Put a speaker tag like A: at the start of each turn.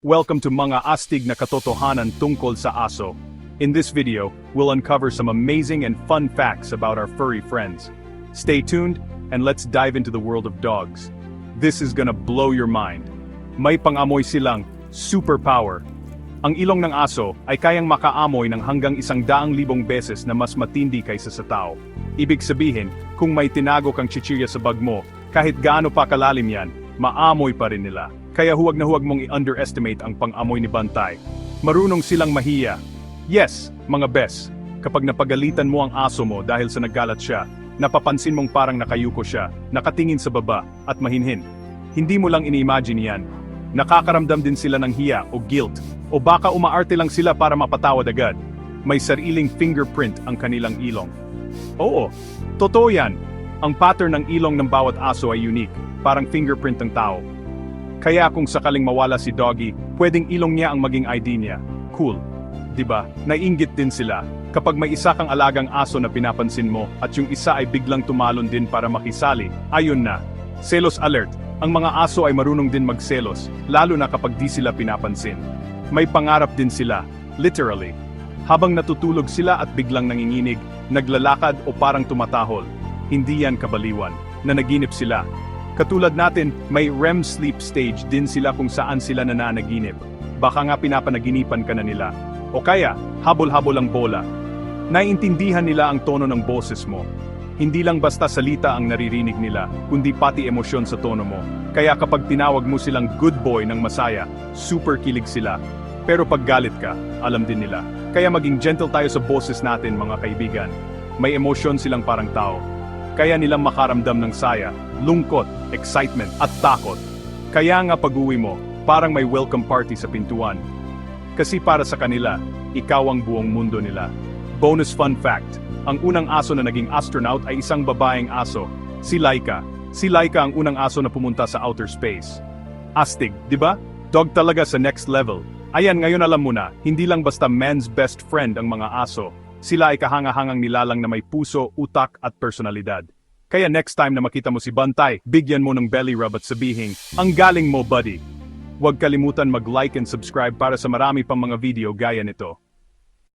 A: Welcome to Mga Astig na Katotohanan tungkol sa aso. In this video, we'll uncover some amazing and fun facts about our furry friends. Stay tuned, and let's dive into the world of dogs. This is gonna blow your mind. May pangamoy silang superpower. Ang ilong ng aso ay kayang makaamoy ng hanggang 100,000 beses na mas matindi kaysa sa tao. Ibig sabihin, kung may tinago kang chichirya sa bag mo, kahit gaano pa kalalim yan, maamoy pa rin nila. Kaya huwag na huwag mong i-underestimate ang pang-amoy ni Bantay. Marunong silang mahiya. Yes, mga bes, kapag napagalitan mo ang aso mo dahil sa naggalat siya, napapansin mong parang nakayuko siya, nakatingin sa baba, at mahinhin. Hindi mo lang ini-imagine yan. Nakakaramdam din sila ng hiya o guilt, o baka umaarte lang sila para mapatawad agad. May sariling fingerprint ang kanilang ilong. Oo, totoo yan. Ang pattern ng ilong ng bawat aso ay unique, parang fingerprint ng tao. Kaya kung sakaling mawala si Doggy, pwedeng ilong niya ang maging ID niya. Cool. Diba? Naiinggit din sila. Kapag may isa kang alagang aso na pinapansin mo, at yung isa ay biglang tumalon din para makisali, ayun na. Selos alert. Ang mga aso ay marunong din magselos, lalo na kapag di sila pinapansin. May pangarap din sila, literally. Habang natutulog sila at biglang nanginginig, naglalakad o parang tumatahol. Hindi yan kabaliwan, nanaginip sila. Katulad natin, may REM sleep stage din sila kung saan sila nananaginip. Baka nga pinapanaginipan ka na nila. O kaya, habol-habol ang bola. Naiintindihan nila ang tono ng boses mo. Hindi lang basta salita ang naririnig nila, kundi pati emosyon sa tono mo. Kaya kapag tinawag mo silang good boy ng masaya, super kilig sila. Pero pag galit ka, alam din nila. Kaya maging gentle tayo sa boses natin, mga kaibigan. May emosyon silang parang tao. Kaya nilang makaramdam ng saya, lungkot, excitement, at takot. Kaya nga pag-uwi mo, parang may welcome party sa pintuan. Kasi para sa kanila, ikaw ang buong mundo nila. Bonus fun fact, ang unang aso na naging astronaut ay isang babaeng aso, si Laika. Si Laika ang unang aso na pumunta sa outer space. Astig, di ba? Dog talaga sa next level. Ayan, ngayon alam mo na, hindi lang basta man's best friend ang mga aso. Sila ay kahanga-hangang nilalang na may puso, utak at personalidad. Kaya next time na makita mo si Bantay, bigyan mo ng belly rub at sabihing, ang galing mo buddy. Huwag kalimutan mag-like and subscribe para sa marami pang mga video gaya nito.